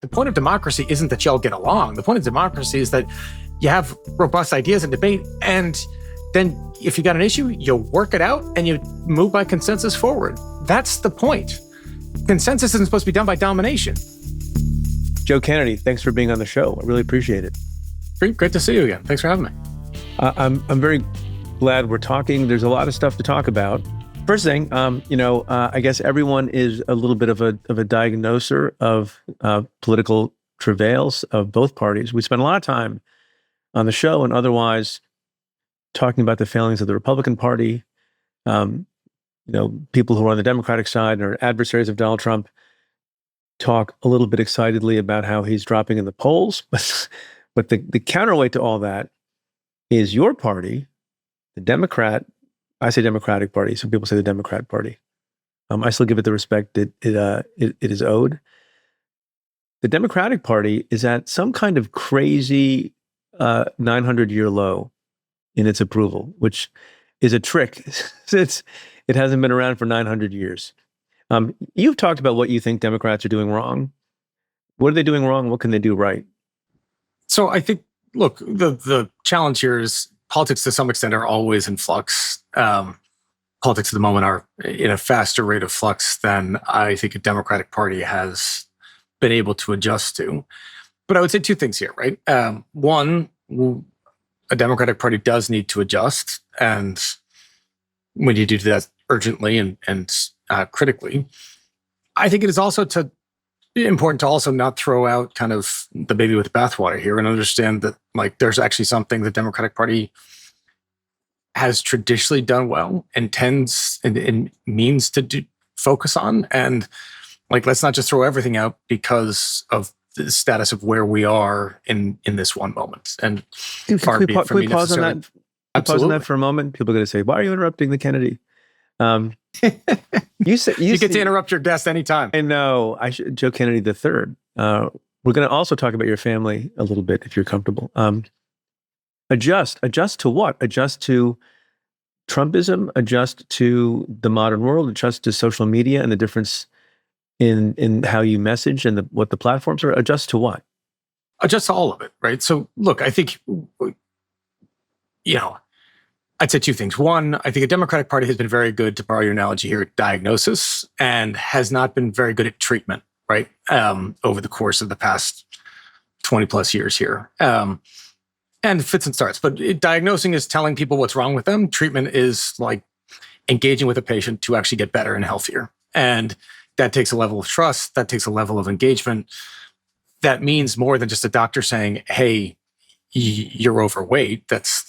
The point of democracy isn't that y'all get along. The point of democracy is that you have robust ideas and debate, and then if you got an issue, you work it out and you move by consensus forward. That's the point. Consensus isn't supposed to be done by domination. Joe Kennedy, thanks for being on the show. I really appreciate it. Preet, great to see you again. Thanks for having me. I'm very glad we're talking. There's a lot of stuff to talk about. First thing, I guess everyone is a little bit of a diagnoser of political travails of both parties. We spend a lot of time on the show and otherwise talking about the failings of the Republican Party. People who are on the Democratic side and are adversaries of Donald Trump talk a little bit excitedly about how he's dropping in the polls. But the counterweight to all that is your party, the Democrat. I say Democratic Party. Some people say the Democrat Party. I still give it the respect that it is owed. The Democratic Party is at some kind of crazy 900-year low in its approval, which is a trick since it hasn't been around for 900 years. You've talked about what you think Democrats are doing wrong. What are they doing wrong? What can they do right? So I think, look, the challenge here is politics to some extent are always in flux. Politics at the moment are in a faster rate of flux than I think a Democratic Party has been able to adjust to. But I would say two things here, right? One, a Democratic Party does need to adjust. And when you do that urgently and critically, I think it is also important to also not throw out kind of the baby with the bathwater here and understand that there's actually something the Democratic Party has traditionally done well and tends and means to focus on. And let's not just throw everything out because of the status of where we are in this one moment. And can we pause on that? Pause on that for a moment. People are going to say, "Why are you interrupting the Kennedy?" You get to interrupt your guest anytime. I know. Joe Kennedy III. We're going to also talk about your family a little bit, if you're comfortable. Adjust to what? Adjust to Trumpism? Adjust to the modern world? Adjust to social media and the difference in how you message and what the platforms are? Adjust to what? Adjust to all of it, right? So look, I think, I'd say two things. One, I think the Democratic Party has been very good, to borrow your analogy here, at diagnosis, and has not been very good at treatment, right? Over the course of the past 20 plus years here. And fits and starts. But diagnosing is telling people what's wrong with them. Treatment is engaging with a patient to actually get better and healthier. And that takes a level of trust. That takes a level of engagement. That means more than just a doctor saying, hey, you're overweight. That's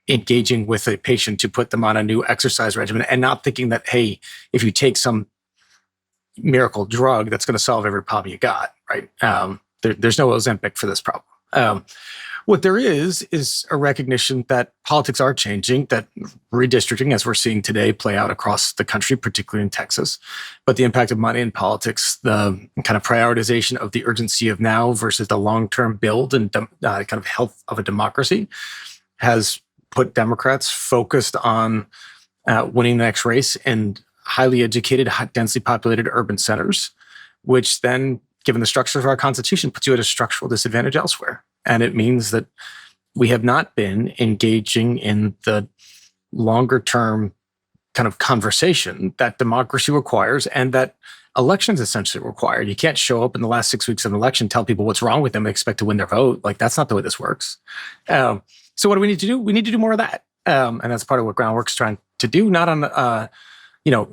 engaging with a patient to put them on a new exercise regimen and not thinking that, hey, if you take some miracle drug, that's going to solve every problem you got, right? There's no Ozempic for this problem. What there is a recognition that politics are changing, that redistricting, as we're seeing today, play out across the country, particularly in Texas. But the impact of money in politics, the kind of prioritization of the urgency of now versus the long-term build and kind of health of a democracy has put Democrats focused on winning the next race in highly educated, densely populated urban centers, which then, given the structure of our Constitution, puts you at a structural disadvantage elsewhere. And it means that we have not been engaging in the longer term kind of conversation that democracy requires and that elections essentially require. You can't show up in the last 6 weeks of an election, tell people what's wrong with them, and expect to win their vote. That's not the way this works. So what do we need to do? We need to do more of that. And that's part of what Groundwork's trying to do, not on,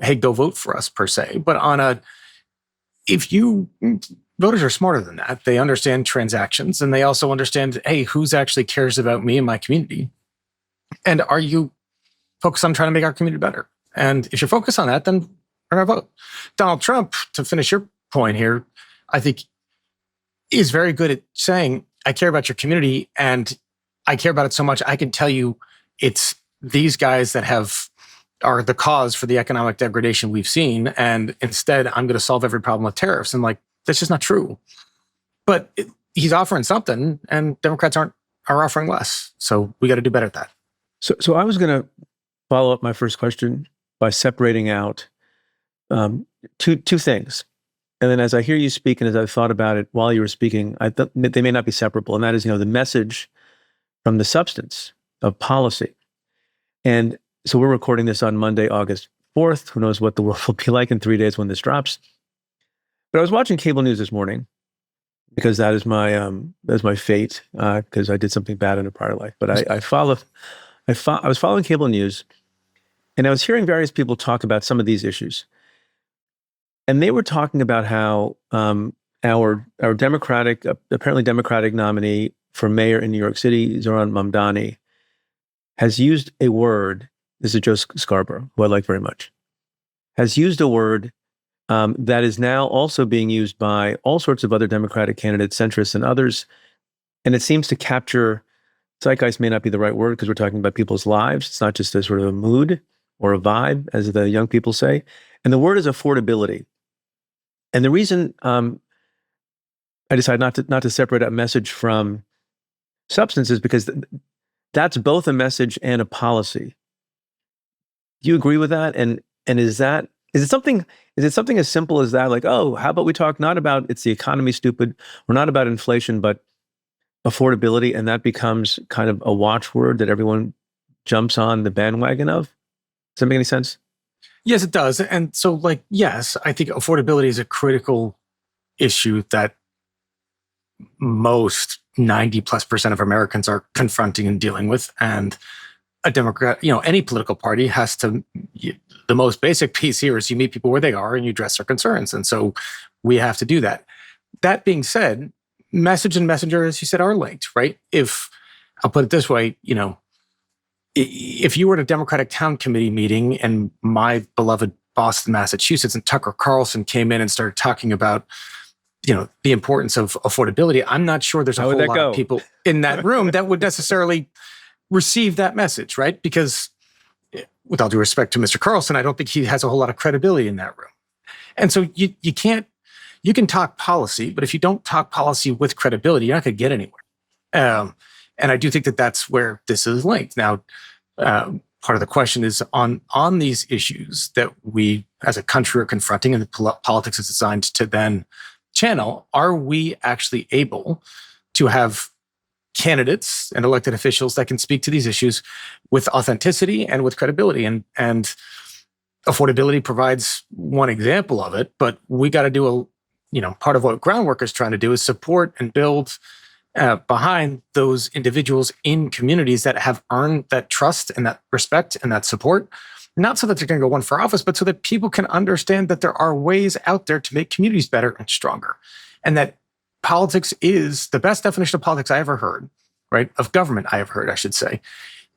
hey, go vote for us per se, but on voters are smarter than that. They understand transactions, and they also understand, hey, who's actually cares about me and my community? And are you focused on trying to make our community better? And if you're focused on that, then we're going to vote. Donald Trump, to finish your point here, I think is very good at saying, I care about your community, and I care about it so much, I can tell you it's these guys that are the cause for the economic degradation we've seen. And instead, I'm going to solve every problem with tariffs. And that's just not true. But he's offering something, and Democrats are offering less. So we got to do better at that. So I was going to follow up my first question by separating out two things. And then as I hear you speak, and as I've thought about it while you were speaking, I thought they may not be separable. And that is, the message from the substance of policy. And so we're recording this on Monday, August 4th. Who knows what the world will be like in 3 days when this drops. But I was watching cable news this morning because that is my fate, because I did something bad in a prior life. But I was following cable news, and I was hearing various people talk about some of these issues. And they were talking about how our apparently Democratic nominee for mayor in New York City, Zoran Mamdani, has used a word. This is Joe Scarborough, who I like very much. Has used a word that is now also being used by all sorts of other Democratic candidates, centrists, and others. And it seems to capture, zeitgeist may not be the right word because we're talking about people's lives. It's not just a sort of a mood or a vibe, as the young people say. And the word is affordability. And the reason I decided not to separate out message from substance is because that's both a message and a policy. Do you agree with that? And is it something as simple as that? Like, oh, how about we talk not about it's the economy, stupid, or not about inflation, but affordability, and that becomes kind of a watchword that everyone jumps on the bandwagon of? Does that make any sense? Yes, it does. And so, yes, I think affordability is a critical issue that most 90+% of Americans are confronting and dealing with. And a Democrat, any political party has to, the most basic piece here is you meet people where they are and you address their concerns. And so we have to do that. That being said, message and messenger, as you said, are linked, right? I'll put it this way, if you were at a Democratic town committee meeting and my beloved Boston, Massachusetts, and Tucker Carlson came in and started talking about, the importance of affordability, I'm not sure there's a whole lot of people in that room that would necessarily receive that message, right? Because with all due respect to Mr. Carlson, I don't think he has a whole lot of credibility in that room. And so you can talk policy, but if you don't talk policy with credibility, you're not going to get anywhere. And I do think that that's where this is linked. Now, part of the question is on these issues that we as a country are confronting and the politics is designed to then channel, are we actually able to have candidates and elected officials that can speak to these issues with authenticity and with credibility? And affordability provides one example of it, but we got to do part of what Groundwork is trying to do is support and build behind those individuals in communities that have earned that trust and that respect and that support, not so that they're going to go run for office, but so that people can understand that there are ways out there to make communities better and stronger. And that politics is the best definition of politics I ever heard, right? Of government I have heard, I should say,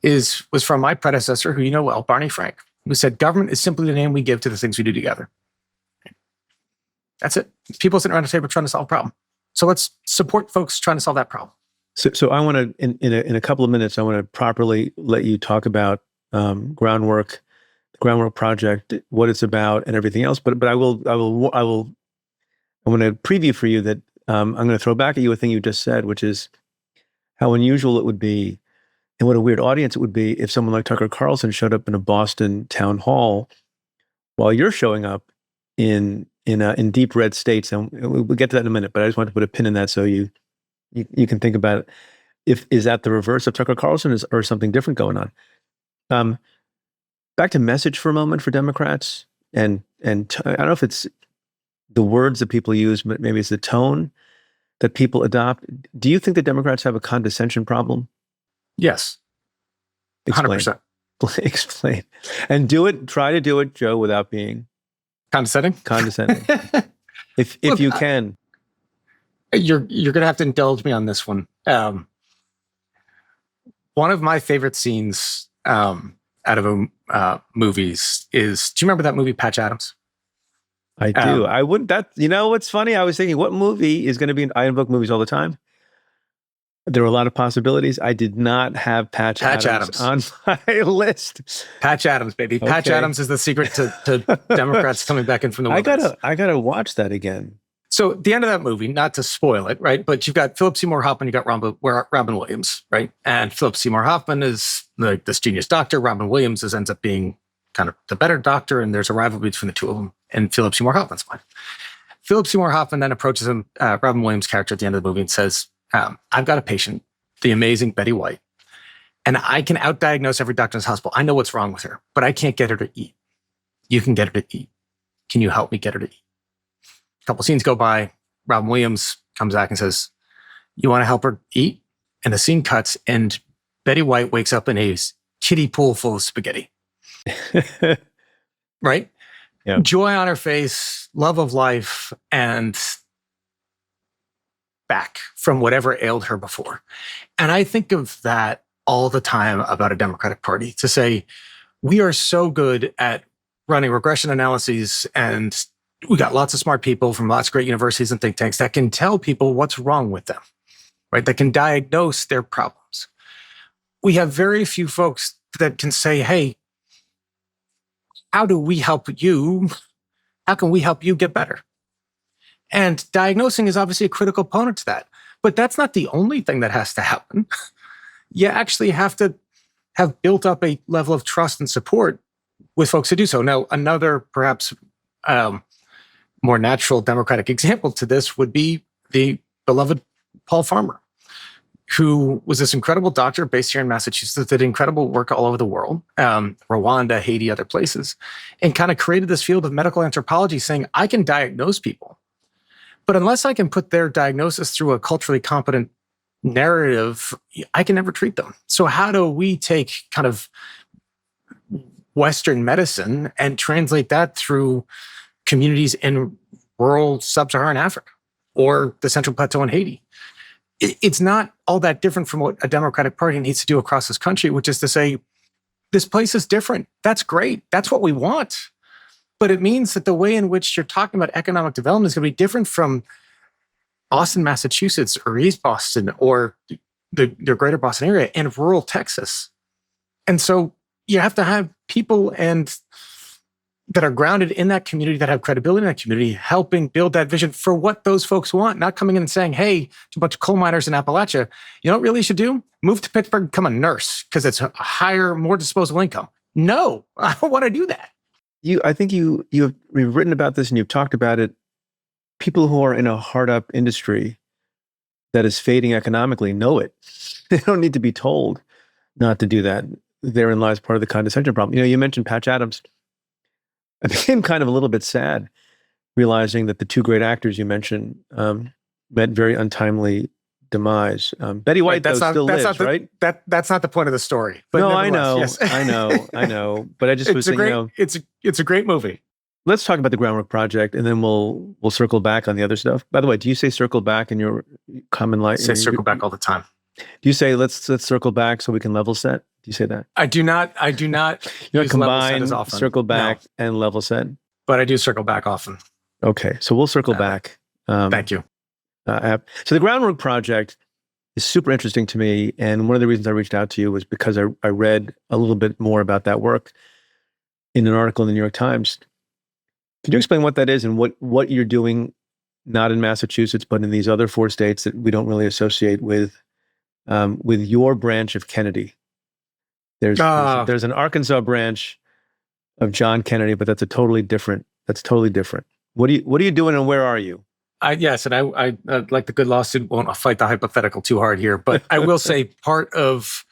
was from my predecessor, who you know well, Barney Frank, who said, government is simply the name we give to the things we do together. That's it. People sitting around the table trying to solve a problem. So let's support folks trying to solve that problem. So I want to, in a couple of minutes, I want to properly let you talk about Groundwork, the Groundwork Project, what it's about, and everything else. But I want to preview for you that I'm going to throw back at you a thing you just said, which is how unusual it would be, and what a weird audience it would be if someone like Tucker Carlson showed up in a Boston town hall while you're showing up in deep red states, and we'll get to that in a minute. But I just want to put a pin in that so you can think about it. Is that the reverse of Tucker Carlson, or something different going on? Back to message for a moment for Democrats, and I don't know if it's the words that people use, but maybe it's the tone that people adopt. Do you think that Democrats have a condescension problem? Yes, 100%. Explain, and do it. Try to do it, Joe, without being condescending. if Look, you can, you're going to have to indulge me on this one. One of my favorite scenes out of movies is, do you remember that movie Patch Adams? I do. I wouldn't. What's funny? I was thinking, what movie is going to be? I invoke movies all the time. There were a lot of possibilities. I did not have Patch Adams on my list. Patch Adams, baby. Okay. Patch Adams is the secret to Democrats coming back in from the wilderness. I gotta watch that again. So at the end of that movie, not to spoil it, right? But you've got Philip Seymour Hoffman, you got Robin Williams, right? And Philip Seymour Hoffman is like this genius doctor. Robin Williams ends up being kind of the better doctor, and there's a rivalry between the two of them. And Philip Seymour Hoffman's fine. Philip Seymour Hoffman then approaches him, Robin Williams' character at the end of the movie, and says, I've got a patient, the amazing Betty White, and I can outdiagnose every doctor in this hospital. I know what's wrong with her, but I can't get her to eat. You can get her to eat. Can you help me get her to eat? A couple scenes go by. Robin Williams comes back and says, you want to help her eat? And the scene cuts, and Betty White wakes up in a kiddie pool full of spaghetti. Right? Yeah. Joy on her face, love of life, and back from whatever ailed her before. And I think of that all the time about a Democratic Party, to say, we are so good at running regression analyses, and we got lots of smart people from lots of great universities and think tanks that can tell people what's wrong with them, right? That can diagnose their problems. We have very few folks that can say, hey, how do we help you? How can we help you get better? And diagnosing is obviously a critical component to that. But that's not the only thing that has to happen. You actually have to have built up a level of trust and support with folks to do so. Now, another perhaps more natural Democratic example to this would be the beloved Paul Farmer, who was this incredible doctor based here in Massachusetts, did incredible work all over the world, Rwanda, Haiti, other places, and kind of created this field of medical anthropology saying, I can diagnose people, but unless I can put their diagnosis through a culturally competent narrative, I can never treat them. So how do we take kind of Western medicine and translate that through communities in rural sub-Saharan Africa or the Central Plateau in Haiti? It's not all that different from what a Democratic Party needs to do across this country, which is to say, this place is different. That's great. That's what we want. But it means that the way in which you're talking about economic development is going to be different from Boston, Massachusetts, or East Boston, or the greater Boston area, and rural Texas. And so you have to have people that are grounded in that community, that have credibility in that community, helping build that vision for what those folks want, not coming in and saying, hey, to a bunch of coal miners in Appalachia, you know what really you should do? Move to Pittsburgh, become a nurse, because it's a higher, more disposable income. No, I don't want to do that. I think you've written about this and you've talked about it. People who are in a hard-up industry that is fading economically know it. They don't need to be told not to do that. Therein lies part of the condescension problem. You mentioned Patch Adams. I became kind of a little bit sad realizing that the two great actors you mentioned met very untimely demise. Betty White, though, still lives, right? That's not the point of the story. But no, I know, yes. I know. But I just was thinking, it's a great movie. Let's talk about the Groundwork Project, and then we'll circle back on the other stuff. By the way, do you say circle back in your common life? I say circle back all the time. Do you say let's circle back so we can level set? Do you say that? I do not. You use combine, level set as often. circle back, and level set. But I do circle back often. Okay, so we'll circle back. Thank you. So the Groundwork Project is super interesting to me, and one of the reasons I reached out to you was because I read a little bit more about that work in an article in the New York Times. Can you explain what that is and what you're doing, not in Massachusetts, but in these other 4 states that we don't really associate with your branch of Kennedy? There's an Arkansas branch of John Kennedy, but that's totally different. What are you doing and where are you? Yes, and I like the good law student, won't fight the hypothetical too hard here, but I will say part of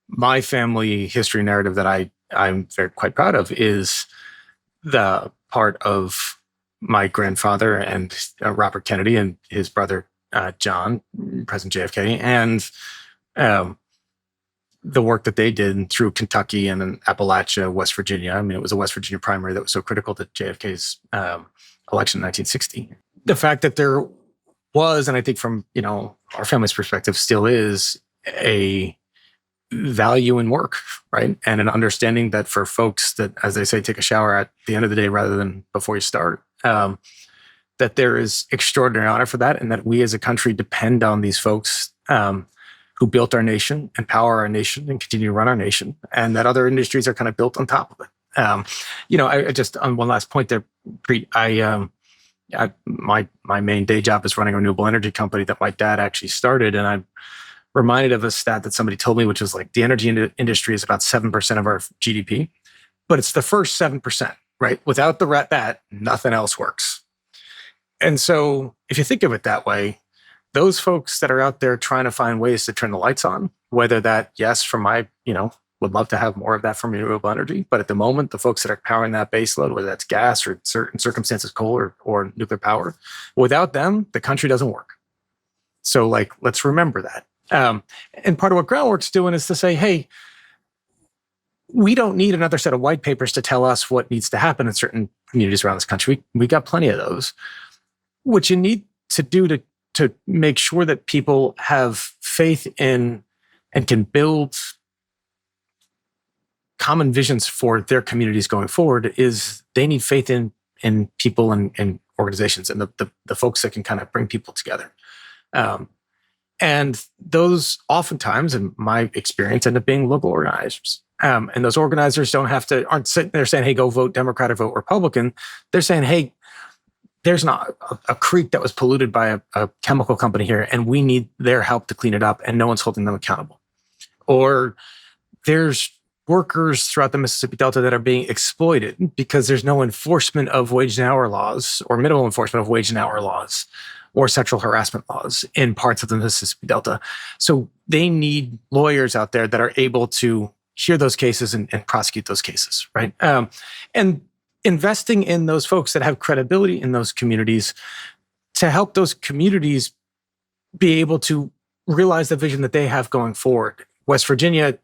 my family history narrative that I'm quite proud of is the part of my grandfather and Robert Kennedy and his brother John, President JFK, and the work that they did through Kentucky and in Appalachia, West Virginia. I mean, it was a West Virginia primary that was so critical to JFK's election in 1960. The fact that there was, and I think from our family's perspective still is, a value in work, right? And an understanding that for folks that, as they say, take a shower at the end of the day rather than before you start, that there is extraordinary honor for that, and that we as a country depend on these folks who built our nation, empower our nation, and continue to run our nation, and that other industries are kind of built on top of it. I just, on one last point there, Preet, my main day job is running a renewable energy company that my dad actually started, and I'm reminded of a stat that somebody told me, which was like the energy industry is about 7% of our GDP, but it's the first 7%, right? Without that, nothing else works. And so if you think of it that way, those folks that are out there trying to find ways to turn the lights on, whether that, yes, from my, would love to have more of that from renewable energy. But at the moment, the folks that are powering that base load, whether that's gas or certain circumstances, coal or nuclear power, without them, the country doesn't work. So let's remember that. And part of what Groundwork's doing is to say, hey, we don't need another set of white papers to tell us what needs to happen in certain communities around this country. We got plenty of those. What you need to do to make sure that people have faith in and can build common visions for their communities going forward is they need faith in people and organizations and the folks that can kind of bring people together. And those oftentimes, in my experience, end up being local organizers. And those organizers aren't sitting there saying, hey, go vote Democrat or vote Republican. They're saying, hey, there's not a creek that was polluted by a chemical company here, and we need their help to clean it up, and no one's holding them accountable. Or there's workers throughout the Mississippi Delta that are being exploited because there's no enforcement of wage and hour laws or minimal enforcement of wage and hour laws or sexual harassment laws in parts of the Mississippi Delta. So they need lawyers out there that are able to hear those cases and prosecute those cases, right? And investing in those folks that have credibility in those communities to help those communities be able to realize the vision that they have going forward. West Virginia,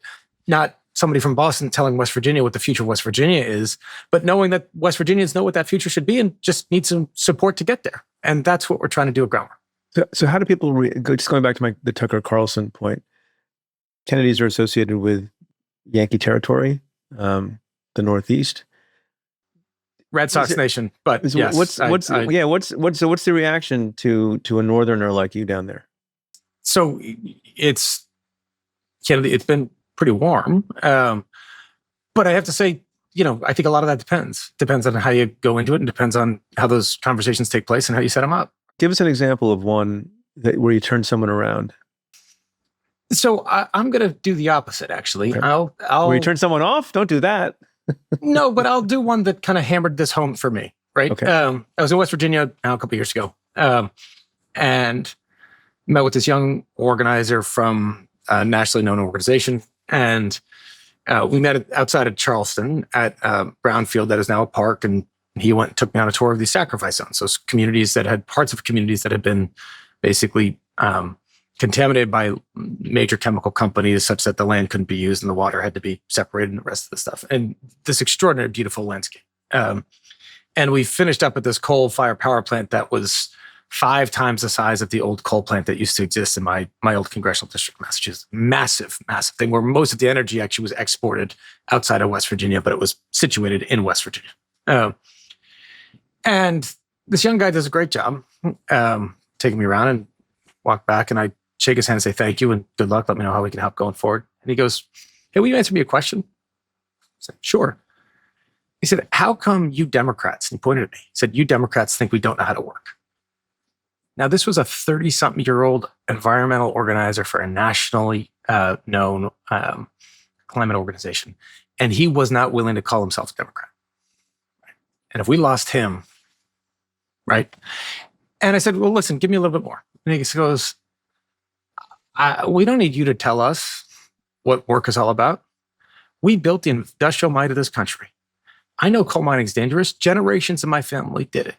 not somebody from Boston telling West Virginia what the future of West Virginia is, but knowing that West Virginians know what that future should be and just need some support to get there. And that's what we're trying to do at Groundwork. So how do people, just going back to the Tucker Carlson point, Kennedys are associated with Yankee territory, the Northeast. Red Sox Nation, but yes. What's the reaction to a Northerner like you down there? So it's been pretty warm, but I have to say, I think a lot of that depends on how you go into it, and depends on how those conversations take place and how you set them up. Give us an example of one where you turn someone around. So I'm going to do the opposite, actually. Okay. I'll Where you turn someone off? Don't do that. No, but I'll do one that kind of hammered this home for me, right? Okay. I was in West Virginia a couple of years ago, and met with this young organizer from a nationally known organization, and we met outside of Charleston at Brownfield, that is now a park, and he went and took me on a tour of these sacrifice zones, those communities that had parts of communities that had been basically contaminated by major chemical companies such that the land couldn't be used and the water had to be separated and the rest of the stuff. And this extraordinary, beautiful landscape. And we finished up at this coal-fired power plant that was 5 times the size of the old coal plant that used to exist in my old congressional district, Massachusetts. Massive, massive thing where most of the energy actually was exported outside of West Virginia, but it was situated in West Virginia. And this young guy does a great job taking me around, and walk back, and I shake his hand and say, thank you and good luck. Let me know how we can help going forward. And he goes, hey, will you answer me a question? I said, sure. He said, how come you Democrats, and he pointed at me, he said, you Democrats think we don't know how to work? Now, this was a 30-something-year-old environmental organizer for a nationally known climate organization. And he was not willing to call himself a Democrat. And if we lost him, right? And I said, well, listen, give me a little bit more. And he goes, we don't need you to tell us what work is all about. We built the industrial might of this country. I know coal mining is dangerous. Generations of my family did it.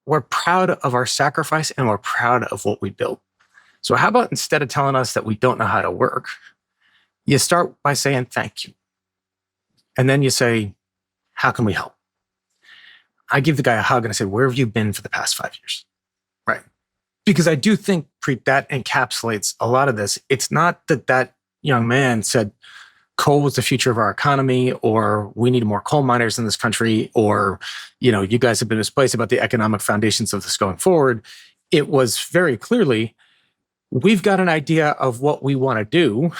We're proud of our sacrifice, and we're proud of what we built. So how about, instead of telling us that we don't know how to work, you start by saying thank you. And then you say, how can we help? I give the guy a hug and I say, where have you been for the past 5 years? Right. Because I do think, Preet, that encapsulates a lot of this. It's not that young man said coal was the future of our economy, or we need more coal miners in this country, or, you guys have been misplaced about the economic foundations of this going forward. It was very clearly, we've got an idea of what we want to do.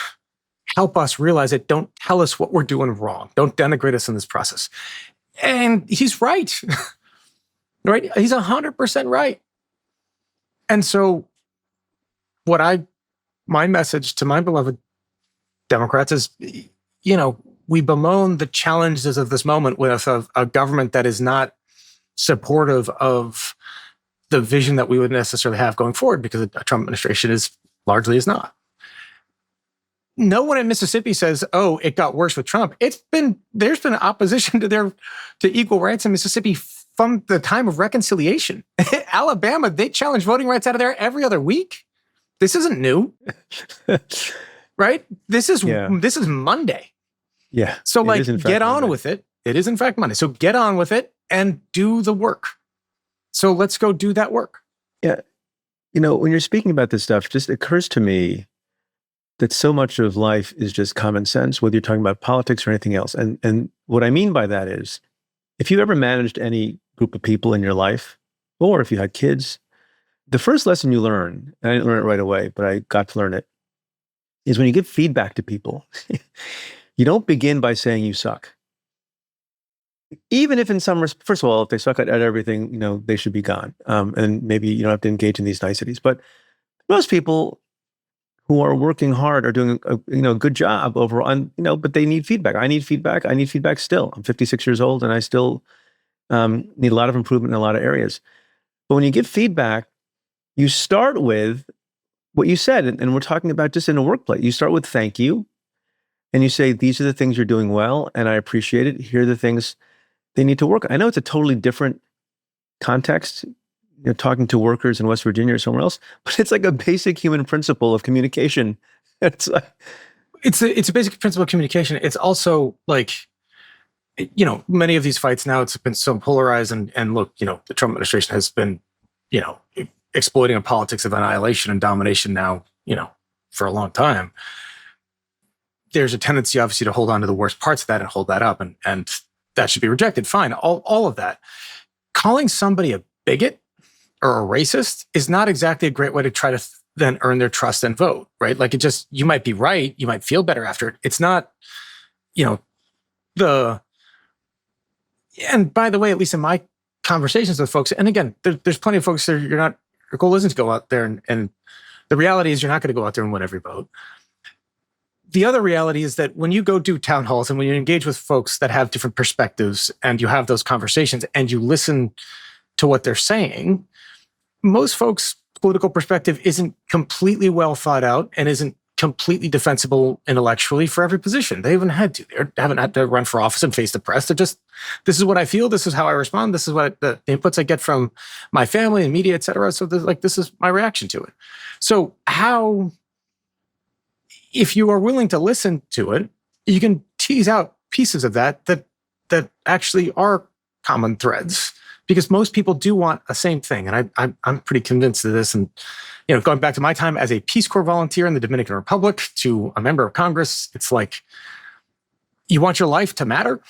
Help us realize it. Don't tell us what we're doing wrong. Don't denigrate us in this process. And he's right. Right? He's 100% right. And so my message to my beloved Democrats is, we bemoan the challenges of this moment with a government that is not supportive of the vision that we would necessarily have going forward, because a Trump administration is not. No one in Mississippi says, "Oh, it got worse with Trump." There's been opposition to equal rights in Mississippi from the time of reconciliation. Alabama, they challenge voting rights out of there every other week. This isn't new, right? This is Monday. Yeah. So get on with it. It is in fact Monday. So get on with it and do the work. So let's go do that work. Yeah. When you're speaking about this stuff, it just occurs to me that so much of life is just common sense, whether you're talking about politics or anything else. And what I mean by that is, if you ever managed any group of people in your life, or if you had kids, the first lesson you learn, and I didn't learn it right away, but I got to learn it, is when you give feedback to people, you don't begin by saying you suck. Even if first of all, if they suck at everything, they should be gone. And maybe you don't have to engage in these niceties. But most people who are working hard are doing a good job overall, but they need feedback. I need feedback. I need feedback still. I'm 56 years old and I still need a lot of improvement in a lot of areas. But when you give feedback, you start with what you said, and we're talking about just in a workplace. You start with thank you, and you say, these are the things you're doing well, and I appreciate it. Here are the things they need to work on. I know it's a totally different context, talking to workers in West Virginia or somewhere else, but it's like a basic human principle of communication. It's a basic principle of communication. It's also many of these fights now, it's been so polarized, and look, the Trump administration has been, exploiting a politics of annihilation and domination now, for a long time. There's a tendency, obviously, to hold on to the worst parts of that and hold that up, and that should be rejected. Fine, all of that. Calling somebody a bigot or a racist is not exactly a great way to try to then earn their trust and vote, right? You might be right, you might feel better after it. It's not, and by the way, at least in my conversations with folks, and again, there's plenty of folks that your goal isn't to go out there, and the reality is you're not going to go out there and win every vote. The other reality is that when you go do town halls and when you engage with folks that have different perspectives and you have those conversations and you listen to what they're saying, most folks' political perspective isn't completely well thought out and isn't completely defensible intellectually for every position. They haven't had to. They haven't had to run for office and face the press. They're just, this is what I feel. This is how I respond. This is what the inputs I get from my family and media, et cetera. So this is my reaction to it. So if you are willing to listen to it, you can tease out pieces of that actually are common threads, because most people do want the same thing. And I'm pretty convinced of this. And, going back to my time as a Peace Corps volunteer in the Dominican Republic to a member of Congress, it's like, you want your life to matter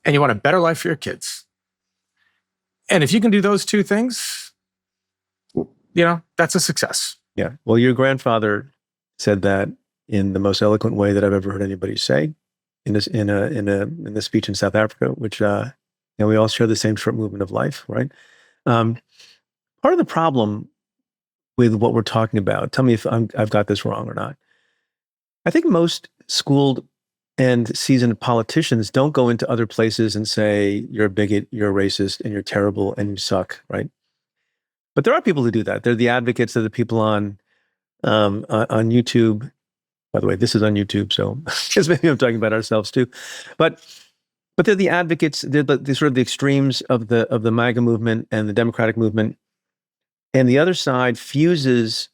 and you want a better life for your kids. And if you can do those two things, that's a success. Yeah. Well, your grandfather said that in the most eloquent way that I've ever heard anybody say in the speech in South Africa, which, we all share the same short movement of life, right? Part of the problem with what we're talking about, tell me if I've got this wrong or not. I think most schooled and seasoned politicians don't go into other places and say, you're a bigot, you're a racist, and you're terrible, and you suck, right? But there are people who do that. They're the advocates. They're the people on YouTube. By the way, this is on YouTube, so because maybe I'm talking about ourselves too. But they're the advocates. They're the sort of the extremes of the MAGA movement and the Democratic movement. And the other side fuses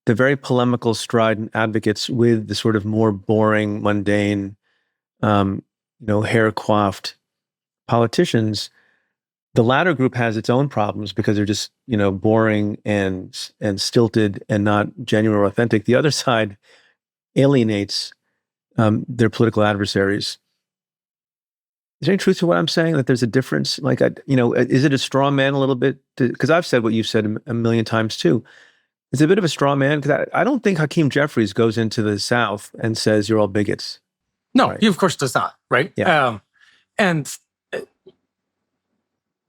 the very polemical, strident advocates with the sort of more boring, mundane, hair coiffed politicians. The latter group has its own problems because they're just, boring and stilted and not genuine or authentic. The other side alienates their political adversaries. Is there any truth to what I'm saying, that there's a difference? Is it a straw man a little bit? Because I've said what you've said a million times too. It's a bit of a straw man, because I don't think Hakeem Jeffries goes into the South and says, you're all bigots. No, right? He of course does not, right? Yeah.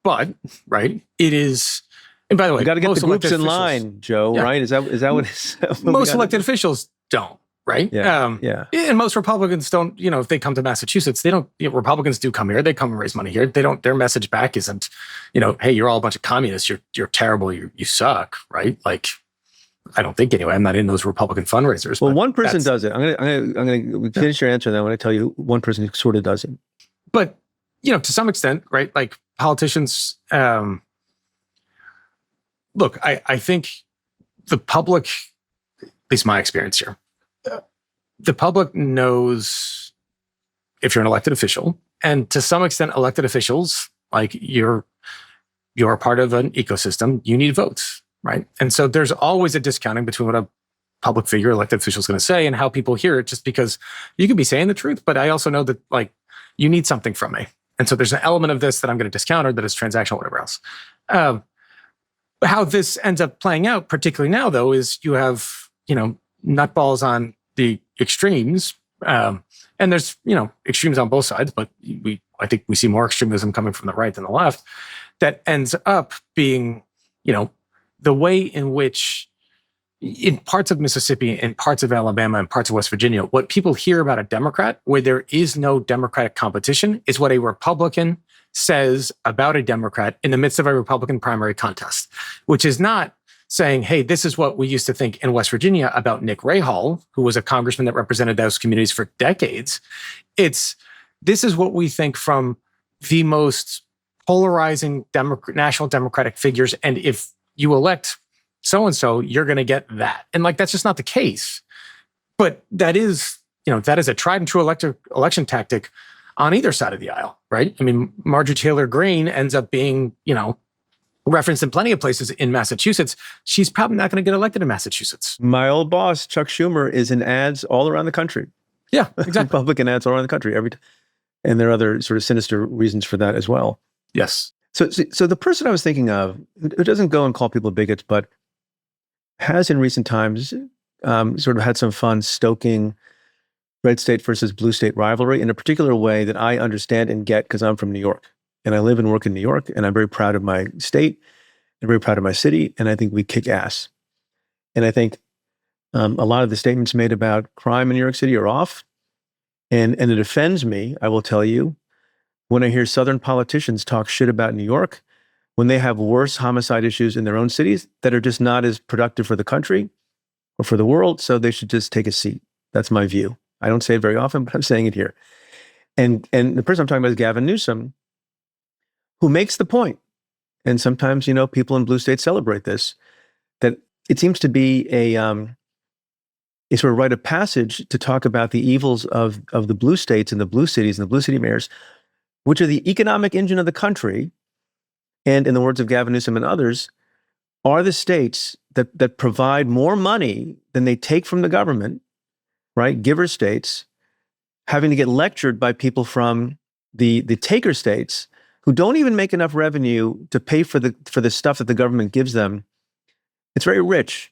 But, right, it is, and by the way, you got to get the groups in line, Joe, yeah. Right? Is that what it is? Most elected officials don't, right? Yeah. And most Republicans don't, if they come to Massachusetts, they don't, Republicans do come here. They come and raise money here. They don't, their message back isn't, hey, you're all a bunch of communists. You're terrible. You suck, right? Like, I don't think anyway. I'm not in those Republican fundraisers. Well, one person does it. I'm gonna finish your answer, and then I want to tell you one person who sort of does it. But, to some extent, right? Like politicians, look, I think the public, at least my experience here, the public knows if you're an elected official, and to some extent, elected officials, like you're a part of an ecosystem, you need votes, right? And so there's always a discounting between what a public figure, elected official is going to say and how people hear it, just because you could be saying the truth, but I also know that like you need something from me. And so there's an element of this that I'm going to discount or that is transactional, whatever else. How this ends up playing out, particularly now, though, is you have, nutballs on the extremes. And there's, extremes on both sides, but I think we see more extremism coming from the right than the left. That ends up being, the way in which in parts of Mississippi, in parts of Alabama, and parts of West Virginia, what people hear about a Democrat, where there is no Democratic competition, is what a Republican says about a Democrat in the midst of a Republican primary contest, which is not saying, hey, this is what we used to think in West Virginia about Nick Rahal, who was a congressman that represented those communities for decades. This is what we think from the most polarizing national Democratic figures. And if you elect so-and-so, you're going to get that. And like, that's just not the case. But that is a tried and true election tactic on either side of the aisle, right? I mean, Marjorie Taylor Greene ends up being, referenced in plenty of places in Massachusetts. She's probably not going to get elected in Massachusetts. My old boss, Chuck Schumer, is in ads all around the country. Yeah, exactly. Republican ads all around the country. And there are other sort of sinister reasons for that as well. Yes. So the person I was thinking of, who doesn't go and call people bigots, but has in recent times sort of had some fun stoking red state versus blue state rivalry in a particular way that I understand and get because I'm from New York. And I live and work in New York, and I'm very proud of my state and very proud of my city, and I think we kick ass. And I think a lot of the statements made about crime in New York City are off, and it offends me, I will tell you, when I hear Southern politicians talk shit about New York, when they have worse homicide issues in their own cities that are just not as productive for the country or for the world, so they should just take a seat. That's my view. I don't say it very often, but I'm saying it here. And the person I'm talking about is Gavin Newsom, who makes the point, and sometimes, people in blue states celebrate this, that it seems to be a sort of rite of passage to talk about the evils of the blue states and the blue cities and the blue city mayors, which are the economic engine of the country, and in the words of Gavin Newsom and others, are the states that provide more money than they take from the government, right? Giver states, having to get lectured by people from the taker states who don't even make enough revenue to pay for the stuff that the government gives them. It's very rich.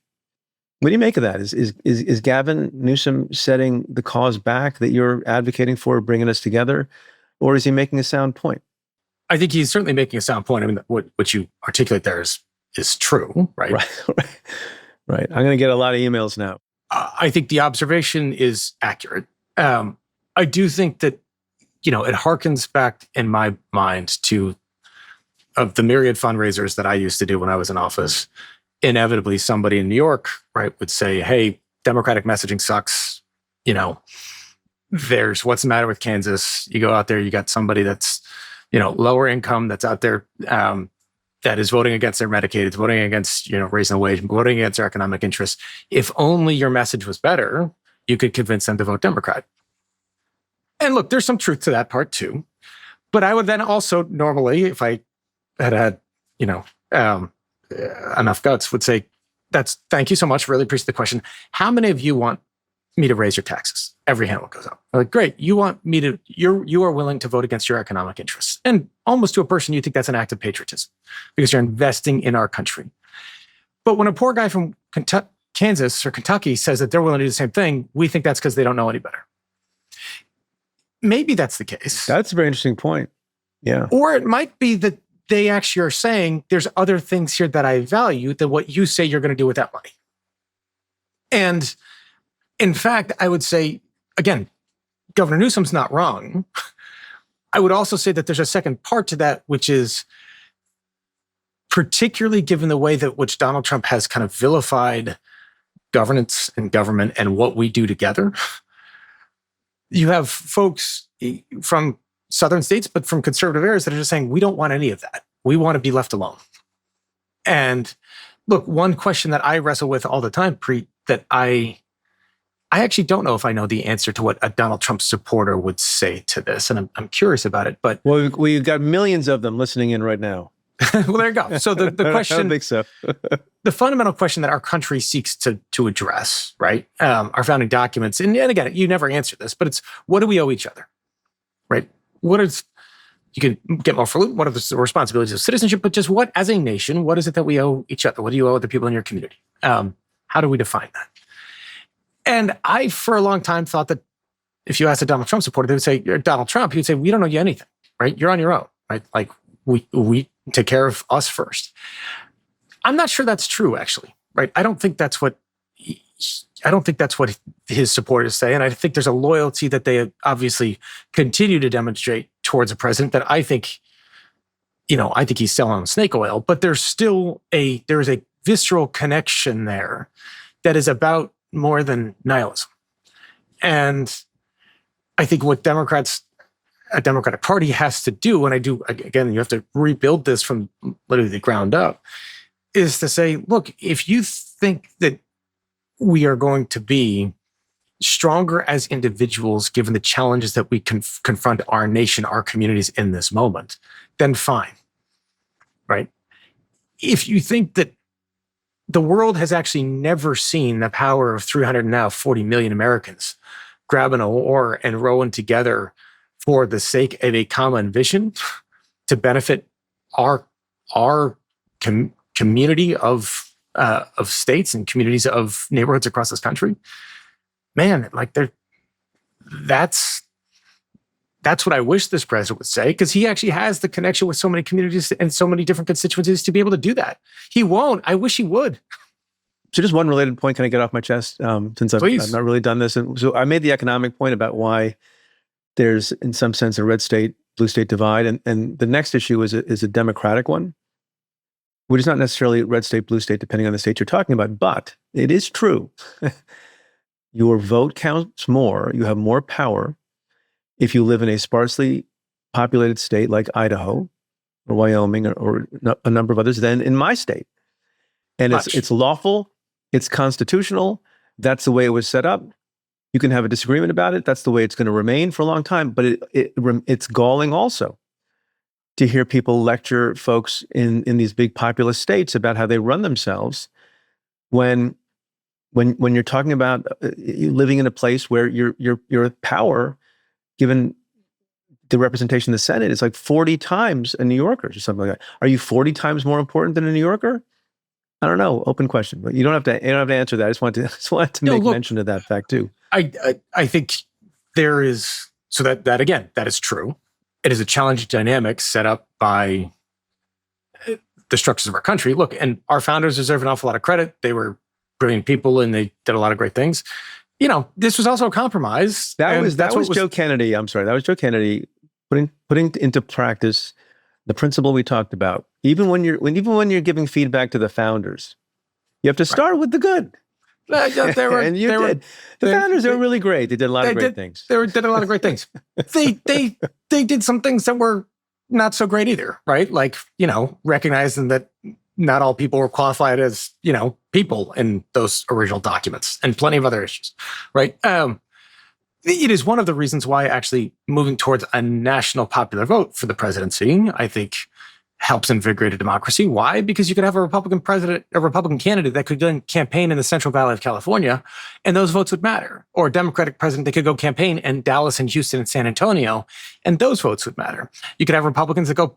What do you make of that? Is Gavin Newsom setting the cause back that you're advocating for, bringing us together, or is he making a sound point? I think he's certainly making a sound point. I mean, what you articulate there is true, right? Right. I'm going to get a lot of emails now. I think the observation is accurate. I do think that, it harkens back in my mind to of the myriad fundraisers that I used to do when I was in office. Inevitably, somebody in New York, right, would say, hey, Democratic messaging sucks. There's what's the matter with Kansas? You go out there, you got somebody that's, lower income that's out there that is voting against their Medicaid, it's voting against, raising the wage, voting against their economic interests. If only your message was better, you could convince them to vote Democrat. And look, there's some truth to that part too. But I would then also normally, if I had enough guts, would say, thank you so much. Really appreciate the question. How many of you want me to raise your taxes? Every hand goes up. I'm like, great. You want me to, you are willing to vote against your economic interests. And almost to a person, you think that's an act of patriotism because you're investing in our country. But when a poor guy from Kansas or Kentucky says that they're willing to do the same thing, we think that's because they don't know any better. Maybe that's the case. That's a very interesting point. Yeah. Or it might be that they actually are saying there's other things here that I value than what you say you're going to do with that money. And In fact, I would say, again, Governor Newsom's not wrong. I would also say that there's a second part to that, which is particularly given the way that which Donald Trump has kind of vilified governance and government and what we do together. You have folks from southern states, but from conservative areas that are just saying, we don't want any of that. We want to be left alone. And look, one question that I wrestle with all the time, Preet, that I actually don't know if I know the answer to what a Donald Trump supporter would say to this. And I'm curious about it. But well, we've got millions of them listening in right now. well, there you go. So the question, I don't think so. the fundamental question that our country seeks to address, right? Our founding documents, and again, you never answer this, but it's what do we owe each other, right? What is, you can get more for what are the responsibilities of citizenship, but just what, as a nation, what is it that we owe each other? What do you owe the people in your community? How do we define that? And I, for a long time, thought that if you asked a Donald Trump supporter, they would say, you're Donald Trump. He would say, we don't owe you anything, right? You're on your own, right? Like we take care of us first. I'm not sure that's true, actually, right? I don't think that's what his supporters say. And I think there's a loyalty that they obviously continue to demonstrate towards a president that I think he's selling snake oil, but there is a visceral connection there that is about more than nihilism. And I think what a Democratic Party has to do, and again, you have to rebuild this from literally the ground up, is to say, look, if you think that we are going to be stronger as individuals, given the challenges that we confront our nation, our communities in this moment, then fine, right? If you think that the world has actually never seen the power of 340 million Americans grabbing a oar and rowing together for the sake of a common vision to benefit our community of states and communities of neighborhoods across this country, man, like that's what I wish this president would say, because he actually has the connection with so many communities and so many different constituencies to be able to do that. He won't. I wish he would. So just one related point, can I get off my chest? Since I've not really done this. And so I made the economic point about why there's, in some sense, a red state, blue state divide. And the next issue is a democratic one, which is not necessarily red state, blue state, depending on the state you're talking about. But it is true. Your vote counts more. You have more power if you live in a sparsely populated state like Idaho or Wyoming or a number of others than in my state. And it's lawful. It's constitutional. That's the way it was set up. You can have a disagreement about it. That's the way it's going to remain for a long time. But it's galling also to hear people lecture folks in these big populous states about how they run themselves when you're talking about living in a place where your power, given the representation in the Senate, is like 40 times a New Yorker or something like that. Are you 40 times more important than a New Yorker? I don't know. Open question, but you don't have to answer that. I just wanted to make mention of that fact too. I think there is, so that again, that is true. It is a challenging dynamic set up by the structures of our country. Look, and our founders deserve an awful lot of credit. They were brilliant people and they did a lot of great things. This was also a compromise. That was Joe Kennedy. I'm sorry. That was Joe Kennedy putting into practice the principle we talked about. Even when you're giving feedback to the founders, you have to start with the good. And you did. The founders were really great. They did a lot of great things. They did a lot of great things. They did some things that were not so great either, right? Like, recognizing that not all people were qualified as, people in those original documents, and plenty of other issues, right? It is one of the reasons why actually moving towards a national popular vote for the presidency, I think, helps invigorate a democracy. Why? Because you could have a Republican candidate that could then campaign in the Central Valley of California, and those votes would matter. Or a Democratic president that could go campaign in Dallas and Houston and San Antonio, and those votes would matter. You could have Republicans that go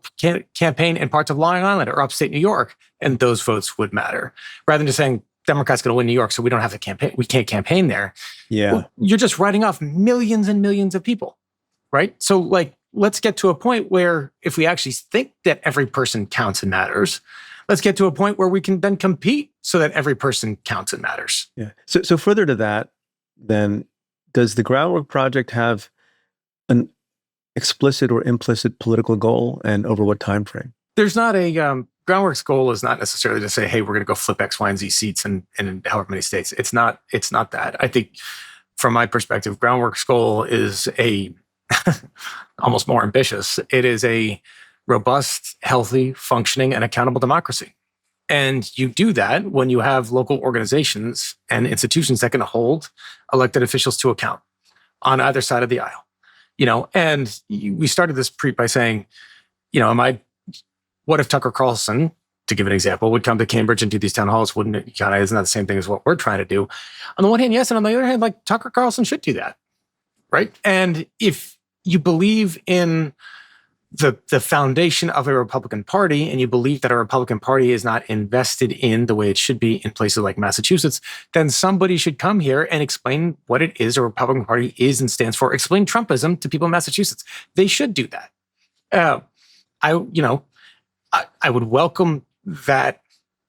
campaign in parts of Long Island or upstate New York, and those votes would matter. Rather than just saying, Democrats going to win New York, so we don't have to campaign. We can't campaign there. Yeah. Well, you're just writing off millions and millions of people, right? So let's get to a point where if we actually think that every person counts and matters, let's get to a point where we can then compete so that every person counts and matters. Yeah. So further to that, then does the Groundwork Project have an explicit or implicit political goal, and over what time frame? There's not a Groundwork's goal is not necessarily to say, hey, we're going to go flip X, Y, and Z seats in however many states. It's not that. I think from my perspective, Groundwork's goal is a almost more ambitious. It is a robust, healthy, functioning, and accountable democracy. And you do that when you have local organizations and institutions that can hold elected officials to account on either side of the aisle. And we started this Preet by saying, what if Tucker Carlson, to give an example, would come to Cambridge and do these town halls? Wouldn't it kind of, isn't that the same thing as what we're trying to do? On the one hand, yes. And on the other hand, like Tucker Carlson should do that. Right. And if you believe in the foundation of a Republican Party, and you believe that a Republican Party is not invested in the way it should be in places like Massachusetts, then somebody should come here and explain what it is a Republican Party is and stands for. Explain Trumpism to people in Massachusetts. They should do that. I would welcome that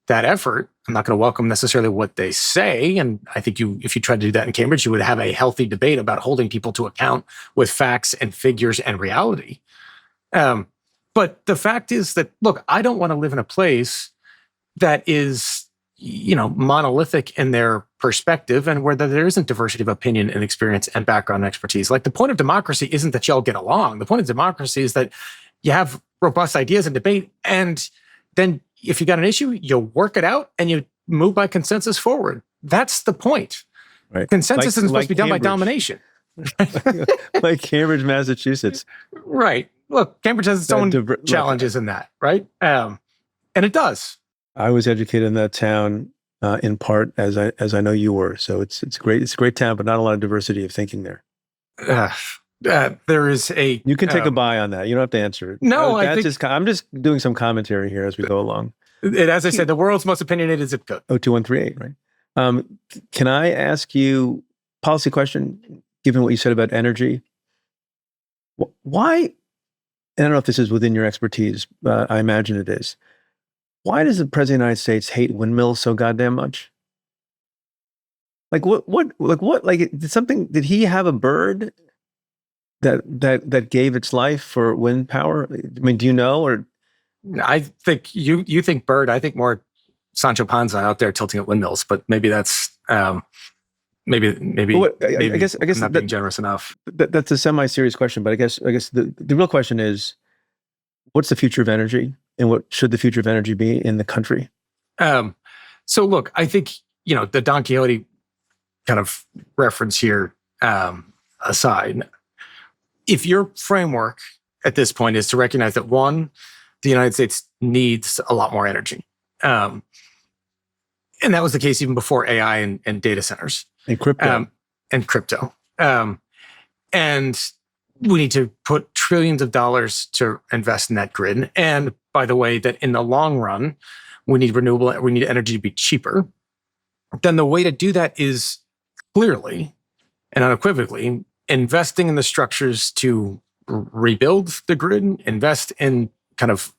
effort. I'm not going to welcome necessarily what they say. And I think if you tried to do that in Cambridge, you would have a healthy debate about holding people to account with facts and figures and reality. But the fact is that, look, I don't want to live in a place that is, monolithic in their perspective and where there isn't diversity of opinion and experience and background and expertise. Like the point of democracy isn't that y'all get along. The point of democracy is that you have robust ideas and debate. And then if you got an issue, you work it out and you move by consensus forward. That's the point. Right. Consensus isn't supposed to be done by domination. Like Cambridge, Massachusetts. Right. Look, Cambridge has its own challenges in that, right? And it does. I was educated in that town in part, as I know you were. So it's great. It's a great town, but not a lot of diversity of thinking there. There is a. You can take a buy on that. You don't have to answer it. No, I'm just doing some commentary here as we go along. As I said, the world's most opinionated zip code. 02138, right? Can I ask you a policy question? Given what you said about energy, why? And I don't know if this is within your expertise, but I imagine it is. Why does the President of the United States hate windmills so goddamn much? Like did he have a bird that gave its life for wind power? I mean, do you know? Or I think you think bird. I think more Sancho Panza out there tilting at windmills, but maybe that's maybe I guess I'm not being generous enough. That's a semi-serious question, but I guess the real question is, what's the future of energy, and what should the future of energy be in the country? So look, I think the Don Quixote kind of reference here aside, if your framework at this point is to recognize that one, the United States needs a lot more energy, and that was the case even before AI and data centers. And crypto. And we need to put trillions of dollars to invest in that grid. And by the way, that in the long run, we need energy to be cheaper. Then the way to do that is clearly and unequivocally investing in the structures to rebuild the grid, invest in kind of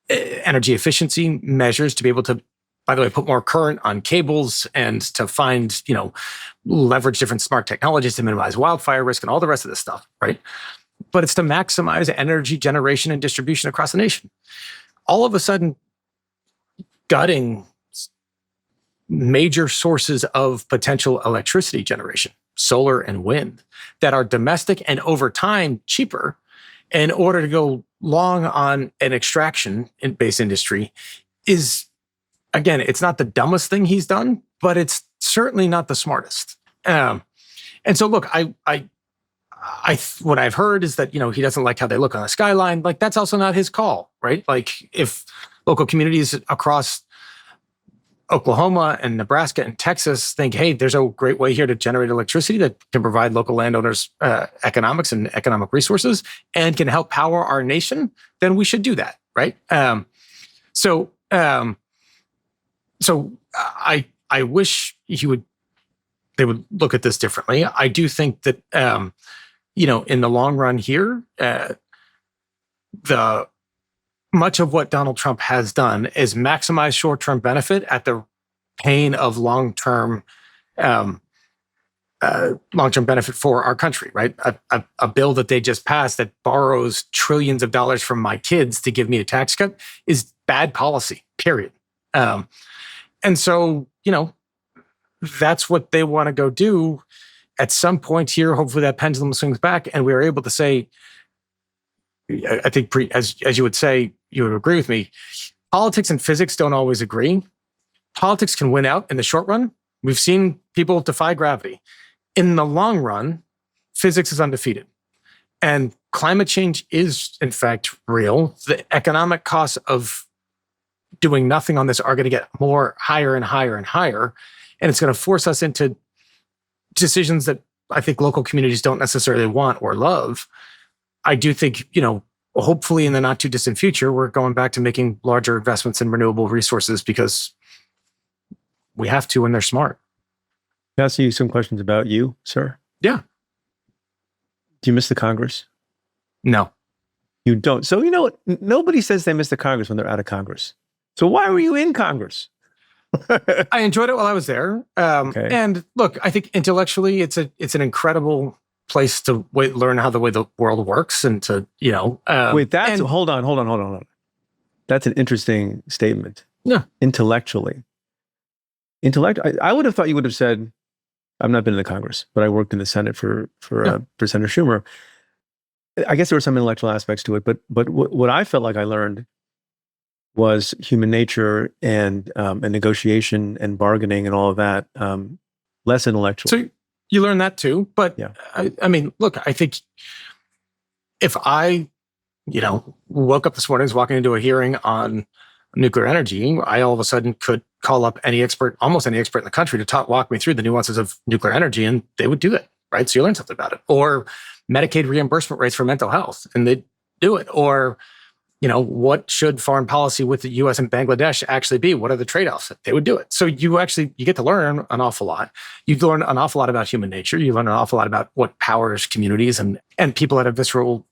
energy efficiency measures to be able to, by the way, put more current on cables and to find, leverage different smart technologies to minimize wildfire risk and all the rest of this stuff, right? But it's to maximize energy generation and distribution across the nation. All of a sudden, gutting major sources of potential electricity generation, solar and wind, that are domestic and over time cheaper in order to go long on an extraction-based industry is, again, it's not the dumbest thing he's done, but it's certainly not the smartest. And so, look, what I've heard is that, he doesn't like how they look on the skyline. Like, that's also not his call, right? Like, if local communities across Oklahoma and Nebraska and Texas think, hey, there's a great way here to generate electricity that can provide local landowners economics and economic resources and can help power our nation, then we should do that, right? So I wish they would look at this differently. I do think that, in the long run here, much of what Donald Trump has done is maximize short-term benefit at the pain of long-term long-term benefit for our country, right? A bill that they just passed that borrows trillions of dollars from my kids to give me a tax cut is bad policy, period. And so, that's what they want to go do. At some point here, hopefully that pendulum swings back and we are able to say, I think, as you would say, you would agree with me, politics and physics don't always agree. Politics can win out in the short run. We've seen people defy gravity. In the long run, physics is undefeated. And climate change is, in fact, real. The economic costs of doing nothing on this are going to get higher and higher and higher. And it's going to force us into decisions that I think local communities don't necessarily want or love. I do think, hopefully in the not too distant future, we're going back to making larger investments in renewable resources because we have to and they're smart. Can I ask you some questions about you, sir? Yeah. Do you miss the Congress? No. You don't. So you know what? Nobody says they miss the Congress when they're out of Congress. So why were you in Congress? I enjoyed it while I was there. Okay. And look, I think intellectually it's an incredible place to learn how the way the world works and to, Wait, hold on. That's an interesting statement. Yeah. Intellectually. I would have thought you would have said, I've not been in the Congress, but I worked in the Senate for Senator Schumer. I guess there were some intellectual aspects to it, but what I felt like I learned was human nature and negotiation and bargaining and all of that, less intellectual. So you learn that too, but yeah. I mean, look, I think if I, woke up this morning, was walking into a hearing on nuclear energy, I all of a sudden could call up almost any expert in the country to walk me through the nuances of nuclear energy, and they would do it, right? So you learn something about it. Or Medicaid reimbursement rates for mental health, and they'd do it. Or, what should foreign policy with the U.S. and Bangladesh actually be? What are the trade-offs? They would do it. So you get to learn an awful lot. You learn an awful lot about human nature. You learn an awful lot about what powers communities and people at a visceral,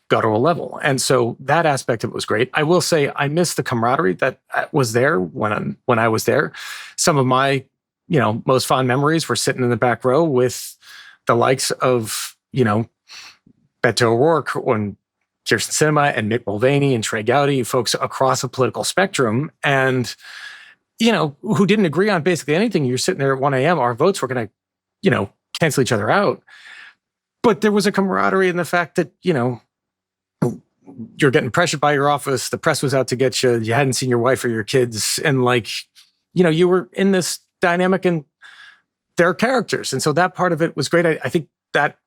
guttural level. And so that aspect of it was great. I will say I miss the camaraderie that was there when I was there. Some of my, most fond memories were sitting in the back row with the likes of, Beto O'Rourke and Kirsten Sinema and Mick Mulvaney and Trey Gowdy, folks across a political spectrum, and, who didn't agree on basically anything. You're sitting there at 1 a.m., our votes were going to, cancel each other out. But there was a camaraderie in the fact that, you're getting pressured by your office, the press was out to get you, you hadn't seen your wife or your kids, and you were in this dynamic and there are characters. And so that part of it was great. I think that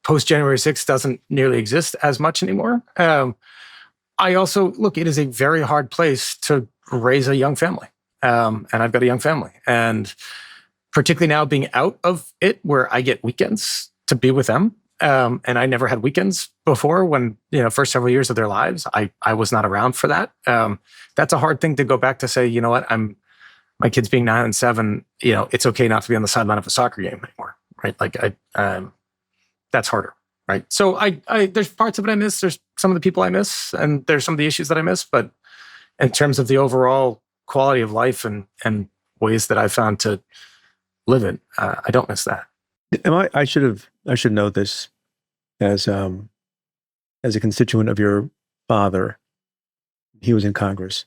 post-January 6th doesn't nearly exist as much anymore. I also, look, it is a very hard place to raise a young family. And I've got a young family. And particularly now being out of it, where I get weekends to be with them. And I never had weekends before when, first several years of their lives, I was not around for that. That's a hard thing to go back to say, you know what, my kids being 9 and 7, it's okay not to be on the sideline of a soccer game anymore, right? That's harder, right? So there's parts of it I miss. There's some of the people I miss, and there's some of the issues that I miss. But in terms of the overall quality of life and ways that I found to live it, I don't miss that. I should know this as a constituent of your father. He was in Congress.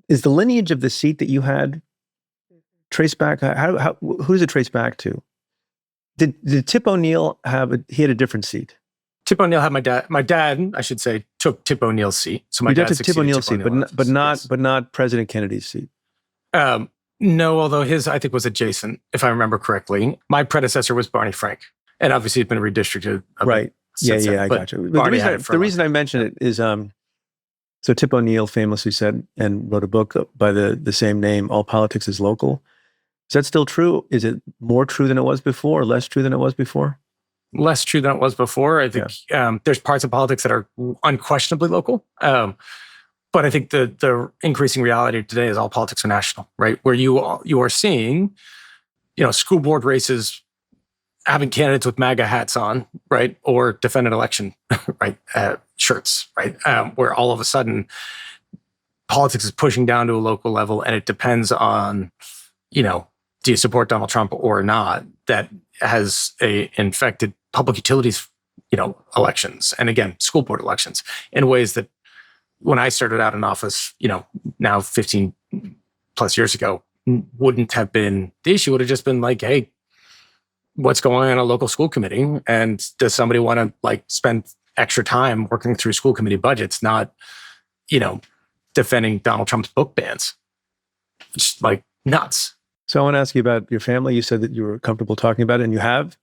Is the lineage of the seat that you had traced back? Who does it trace back to? Did Tip O'Neill he had a different seat? Tip O'Neill had my dad, I should say, took Tip O'Neill's seat. So my dad took Tip O'Neill's seat, but yes. not President Kennedy's seat. No, although his, I think, was adjacent, if I remember correctly. My predecessor was Barney Frank, and obviously it's been redistricted. Right. Yeah, I got you. The reason I mention it is, so Tip O'Neill famously said and wrote a book by the same name, All Politics is Local. Is that still true? Is it more true than it was before, or less true than it was before? Less true than it was before. I think there's parts of politics that are unquestionably local. But I think the increasing reality today is all politics are national, right? Where you are seeing, school board races having candidates with MAGA hats on, right? Or defend an election, right? Shirts, right? Where all of a sudden politics is pushing down to a local level, and it depends on, do you support Donald Trump or not? that has infected public utilities, elections, and again, school board elections in ways that when I started out in office, now 15 plus years ago, wouldn't have been the issue. Would have just been like, hey, what's going on in a local school committee? And does somebody want to spend extra time working through school committee budgets, not, defending Donald Trump's book bans? It's nuts. So I want to ask you about your family. You said that you were comfortable talking about it, and you have.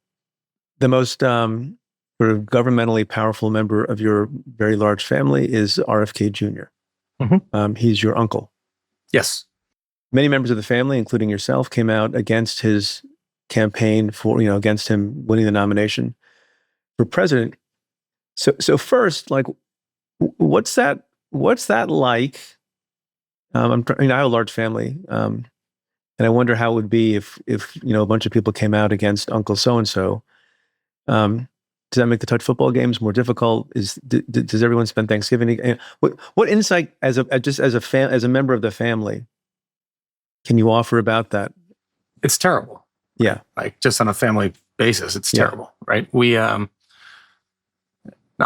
The most sort of governmentally powerful member of your very large family is RFK Jr. Mm-hmm. He's your uncle. Yes. Many members of the family, including yourself, came out against his campaign for, against him winning the nomination for president. So first, what's that like? I have a large family, and I wonder how it would be if a bunch of people came out against Uncle So and So. Does that make the touch football games more difficult? Does everyone spend Thanksgiving? What insight as a member of the family can you offer about that? It's terrible. Yeah, just on a family basis, it's terrible, right? We, not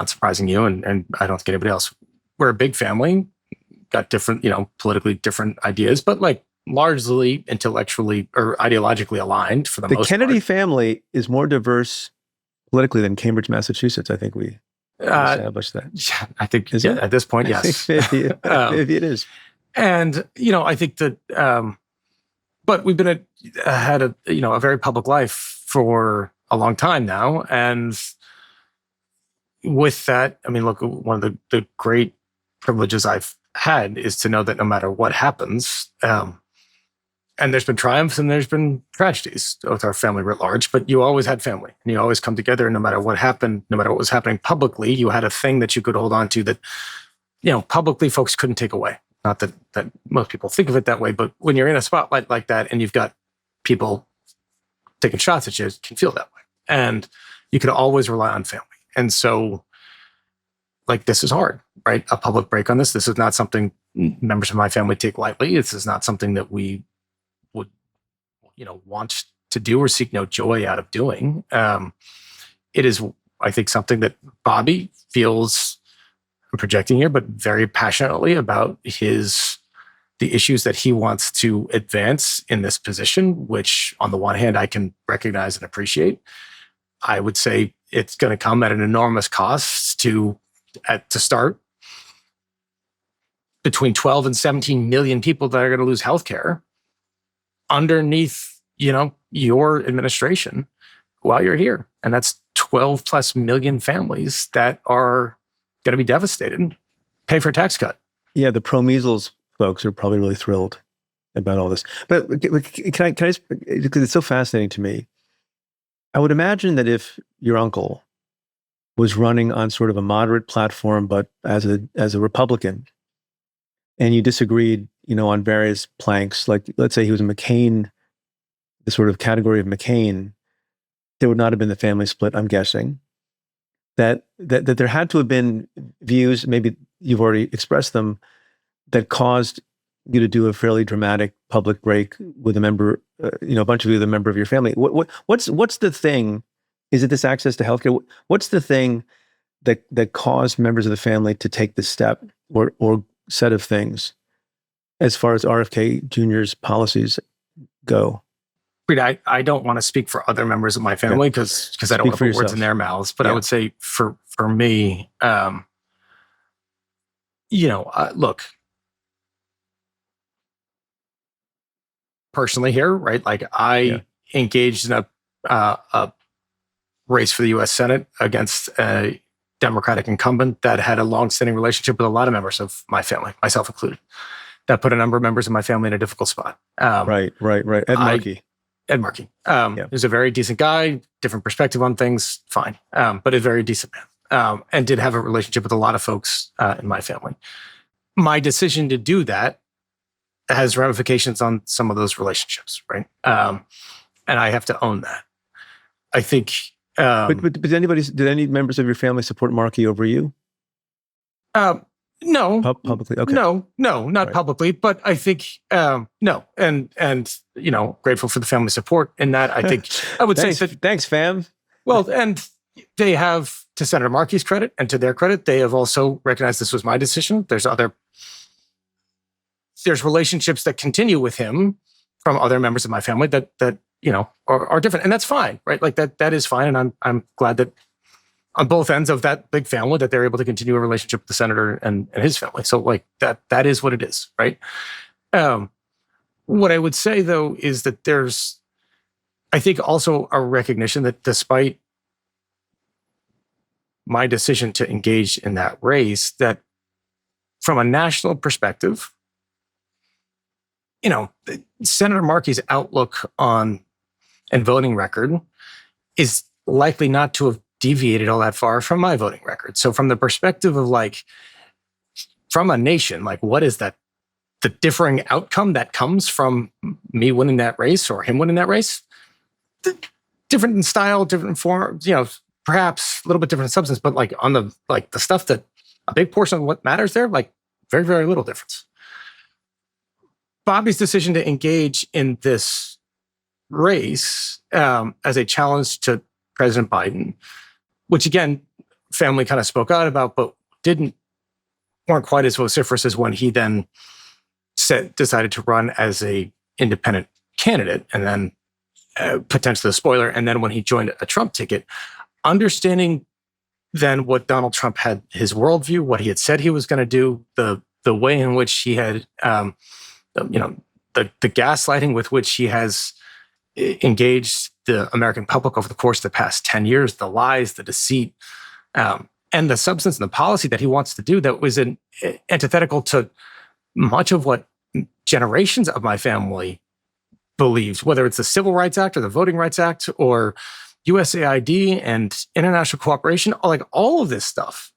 surprising you, and I don't think anybody else. We're a big family, got different, politically different ideas, but largely intellectually or ideologically aligned for the most part. The Kennedy family is more diverse politically than Cambridge, Massachusetts. I think we established that. Yeah, I think at this point, yes. Maybe it is. And, I think that, but we've been had a very public life for a long time now. And with that, look, one of the great privileges I've had is to know that no matter what happens, and there's been triumphs and there's been tragedies with our family writ large, but you always had family and you always come together. And no matter what happened, no matter what was happening publicly, you had a thing that you could hold on to that, publicly folks couldn't take away. Not that most people think of it that way, but when you're in a spotlight like that and you've got people taking shots at you, it can feel that way. And you could always rely on family. And so, this is hard, right? A public break on this. This is not something members of my family take lightly. This is not something that we would, want to do or seek no joy out of doing. It is, I think, something that Bobby feels, I'm projecting here, but very passionately about the issues that he wants to advance in this position, which on the one hand, I can recognize and appreciate. I would say it's going to come at an enormous cost to start. Between 12 and 17 million people that are going to lose healthcare underneath, your administration while you're here. And that's 12 plus million families that are going to be devastated. Pay for a tax cut. Yeah, the pro-measles folks are probably really thrilled about all this. But can I just, because it's so fascinating to me, I would imagine that if your uncle was running on sort of a moderate platform, but as a Republican, and you disagreed, on various planks, let's say he was a McCain, the sort of category of McCain, there would not have been the family split, I'm guessing. That there had to have been views, maybe you've already expressed them, that caused you to do a fairly dramatic public break with a member, a bunch of you, the member of your family. What's the thing? Is it this access to healthcare? What's the thing that caused members of the family to take this step or set of things as far as RFK Jr.'s policies go? Preet, I don't want to speak for other members of my family because I don't want to put words in their mouths. But I would say for me, look, personally here, right? I engaged in a race for the U.S. Senate against a Democratic incumbent that had a long-standing relationship with a lot of members of my family, myself included. That put a number of members of my family in a difficult spot. Right. Ed Markey. He's a very decent guy, different perspective on things, fine. But a very decent man. And did have a relationship with a lot of folks in my family. My decision to do that has ramifications on some of those relationships, right? And I have to own that. I think... but did any members of your family support Markey over you? No, publicly? Okay. no, not Right. publicly, but I think no, and grateful for the family support in that. I think I would say that. Thanks, fam. Well, and they have, to Senator Markey's credit and to their credit, they have also recognized this was my decision. There's relationships that continue with him from other members of my family that are different, and that's fine, right? Like that is fine, and I'm glad that on both ends of that big family that they're able to continue a relationship with the senator and his family. So like that is what it is, right? What I would say though is that there's, I think, also a recognition that despite my decision to engage in that race, that from a national perspective, Senator Markey's outlook on and voting record is likely not to have deviated all that far from my voting record. So from the perspective of like, from a nation, like what is that, the differing outcome that comes from me winning that race or him winning that race? Different in style, different in form, perhaps a little bit different in substance, but like on the stuff that a big portion of what matters there, like very, very little difference. Bobby's decision to engage in this race as a challenge to President Biden, which again, family kind of spoke out about, but weren't quite as vociferous as when he then decided to run as a independent candidate, and then potentially a spoiler, and then when he joined a Trump ticket, understanding then what Donald Trump had, his worldview, what he had said he was going to do, the way in which he had, the gaslighting with which he has engaged the American public over the course of the past 10 years, the lies, the deceit, and the substance and the policy that he wants to do that was antithetical to much of what generations of my family believed, whether it's the Civil Rights Act or the Voting Rights Act or USAID and international cooperation, like all of this stuff.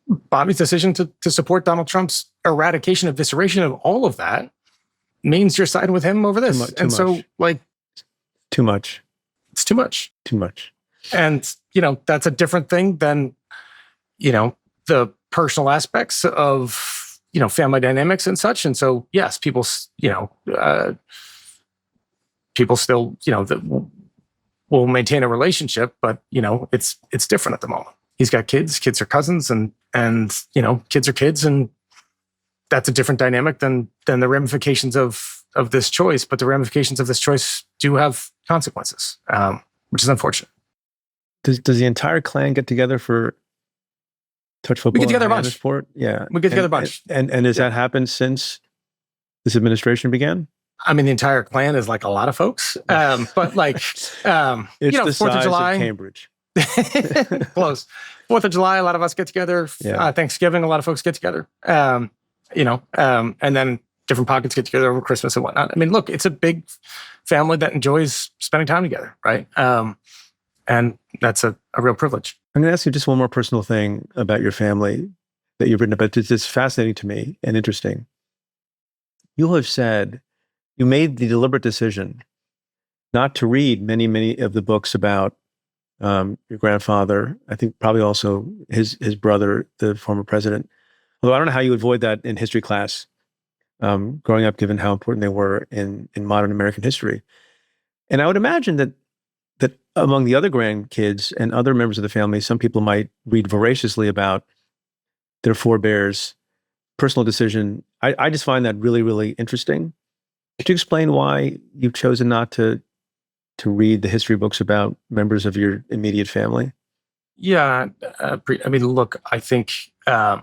Bobby's decision to support Donald Trump's eradication, evisceration of all of that means you're siding with him over this. So like, too much. It's too much. Too much. And, that's a different thing than, the personal aspects of, family dynamics and such. And so, yes, people still, will maintain a relationship, but, it's different at the moment. He's got kids are cousins, and kids are kids. And that's a different dynamic than the ramifications of this choice. But the ramifications of this choice do have consequences, which is unfortunate. Does the entire clan get together for touch football? We get together a bunch. Sport? Yeah. We get together a bunch. And has that happened since this administration began? I mean, the entire clan is like a lot of folks. But like, it's the 4th size of July. Of Cambridge. Close. 4th of July, a lot of us get together. Yeah. Thanksgiving, a lot of folks get together. And then different pockets get together over Christmas and whatnot. I mean, look, it's a big family that enjoys spending time together, right? And that's a real privilege. I'm going to ask you just one more personal thing about your family that you've written about. It's fascinating to me and interesting. You have said you made the deliberate decision not to read many of the books about your grandfather. I think probably also his brother, the former president. Although I don't know how you avoid that in history class, growing up, given how important they were in modern American history. And I would imagine that among the other grandkids and other members of the family, some people might read voraciously about their forebears' personal decision. I just find that really, really interesting. Could you explain why you've chosen not to read the history books about members of your immediate family? Yeah. I mean, look, I think I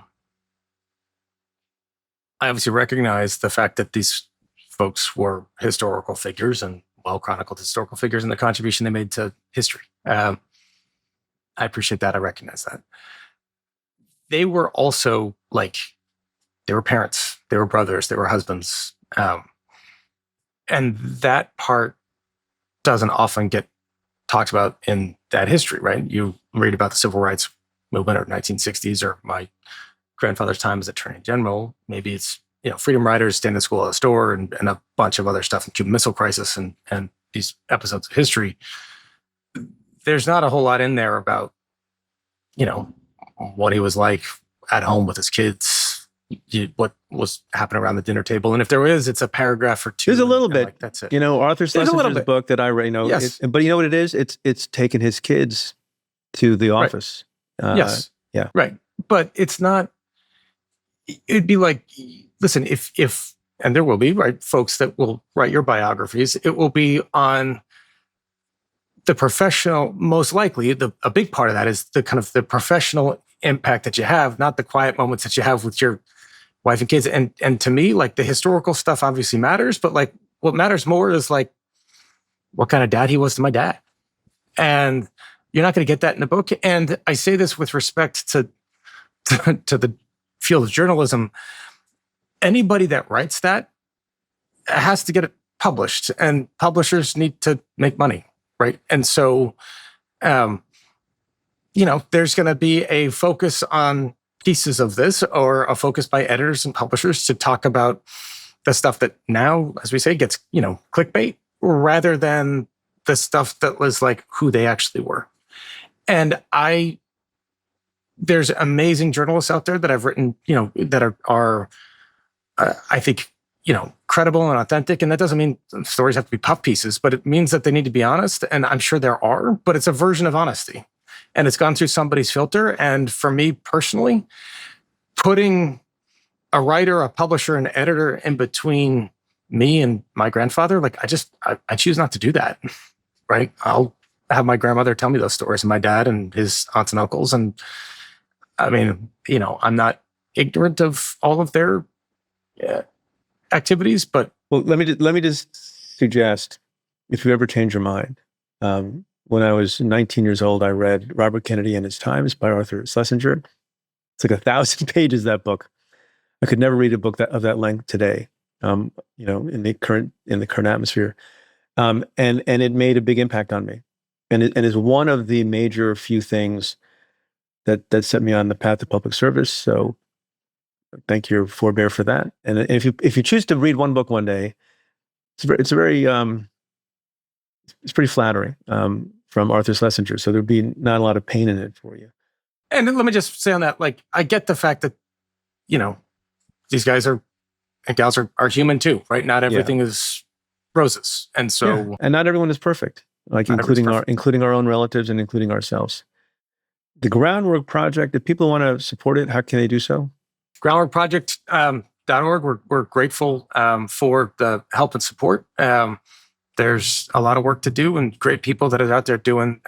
obviously recognize the fact that these folks were historical figures and well-chronicled historical figures and the contribution they made to history. I appreciate that. I recognize that. They were also they were parents, they were brothers, they were husbands. And that part doesn't often get talked about in that history, right? You read about the civil rights movement of 1960s or my grandfather's time as Attorney General. Maybe it's freedom riders, stand in school at a store, and a bunch of other stuff, the Cuban Missile Crisis and these episodes of history. There's not a whole lot in there about, what he was like at home with his kids, what was happening around the dinner table. And if there is, it's a paragraph or two. There's a little bit. Like, that's it. Arthur Schlesinger's book that I read, Yes. but you know what it is? It's taken his kids to the office. Right. Yes. Yeah. Right. But it's not, it'd be like, listen, if, and there will be, right, folks that will write your biographies, it will be on the professional, most likely, a big part of that is the kind of the professional impact that you have, not the quiet moments that you have with your wife and kids. And to me, like, the historical stuff obviously matters, but like what matters more is like what kind of dad he was to my dad. And you're not going to get that in a book. And I say this with respect to the field of journalism. Anybody that writes that has to get it published, and publishers need to make money, right? And so, there's going to be a focus on pieces of this, or a focus by editors and publishers to talk about the stuff that now, as we say, gets, clickbait, rather than the stuff that was like who they actually were. And there's amazing journalists out there that I've written, that are I think, credible and authentic. And that doesn't mean stories have to be puff pieces, but it means that they need to be honest. And I'm sure there are, but it's a version of honesty. And it's gone through somebody's filter. And for me personally, putting a writer, a publisher, an editor in between me and my grandfather, like, I choose not to do that, right? I'll have my grandmother tell me those stories, and my dad and his aunts and uncles. And I mean, I'm not ignorant of all of their activities, but let me just suggest, if you ever change your mind, when I was 19 years old, I read Robert Kennedy and His Times by Arthur Schlesinger. It's like 1,000 pages, that book. I could never read a book of that length today, in the current atmosphere, and it made a big impact on me, and is one of the major few things that set me on the path of public service. So thank your forebear for that. And if you choose to read one book one day, it's pretty flattering, from Arthur Schlesinger. So there'd be not a lot of pain in it for you. And let me just say on that, like, I get the fact that, these guys and gals are human too, right? Not everything is roses. And so, and not everyone is perfect, like including our own relatives and including ourselves. The Groundwork Project, if people want to support it, how can they do so? Groundworkproject.org. We're grateful for the help and support. There's a lot of work to do, and great people that are out there doing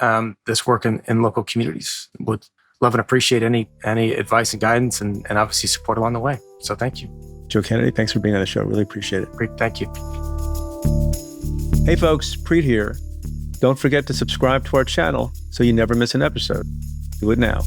this work in local communities. Would love and appreciate any advice and guidance, and obviously support along the way. So thank you. Joe Kennedy, thanks for being on the show. Really appreciate it. Preet, thank you. Hey folks, Preet here. Don't forget to subscribe to our channel so you never miss an episode. Do it now.